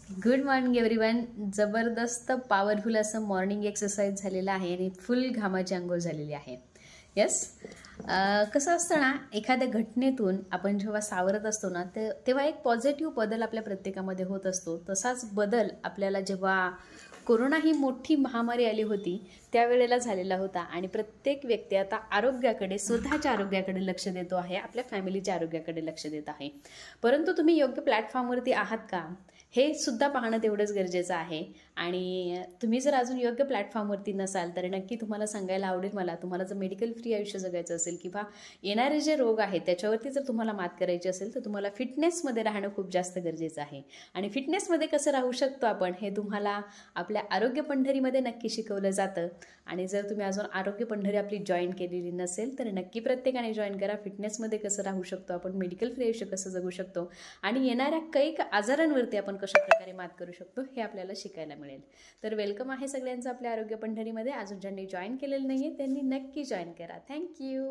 Good morning everyone. जबरदस्त powerful असं morning exercise झालेला आहे आणि फुल घामाची अंघोळ झालेली आहे. येस, कसं असतं ना, एखाद्या घटनेतून आपण जेव्हा सावरत असतो ना तेव्हा एक पॉझिटिव्ह बदल आपल्या प्रत्येकामध्ये होत असतो. तसाच बदल आपल्याला जेव्हा कोरोना ही मोठी महामारी आली होती त्यावेळेला झालेला होता आणि प्रत्येक व्यक्ती आता आरोग्याकडे, स्वतःच्या आरोग्याकडे लक्ष देतो आहे, आपल्या फॅमिलीच्या आरोग्याकडे लक्ष देत आहे. परंतु तुम्ही योग्य प्लॅटफॉर्मवरती आहात का हे सुद्धा पाहणं तेवढंच गरजेचं आहे. आणि तुम्ही जर अजून योग्य प्लॅटफॉर्मवरती नसाल तर नक्की तुम्हाला सांगायला आवडेल मला, तुम्हाला जर मेडिकल फ्री आयुष्य जगायचं असेल किंवा येणारे जे रोग आहेत त्याच्यावरती जर तुम्हाला मात करायची असेल तर तुम्हाला फिटनेसमध्ये राहणं खूप जास्त गरजेचं आहे. आणि फिटनेसमध्ये कसं राहू शकतो आपण हे तुम्हाला आपल्या आरोग्य पंढरीमध्ये नक्की शिकवलं जातं. आणि जर तुम्ही अजून आरोग्य पंढरी आपली जॉईन केलेली नसेल तर नक्की प्रत्येकाने जॉईन करा. फिटनेसमध्ये कसं राहू शकतो आपण, मेडिकल फ्री आयुष्य कसं जगू शकतो आणि येणाऱ्या कैक आजारांवरती आपण कशा प्रकारे मात करू शकतो हे आपल्याला शिकायला मिळेल. तर वेलकम आहे सगळ्यांचं आपल्या आरोग्य पंढरीमध्ये. अजून ज्यांनी जॉईन केलेलं नाहीये त्यांनी नक्की जॉईन करा. थँक्यू.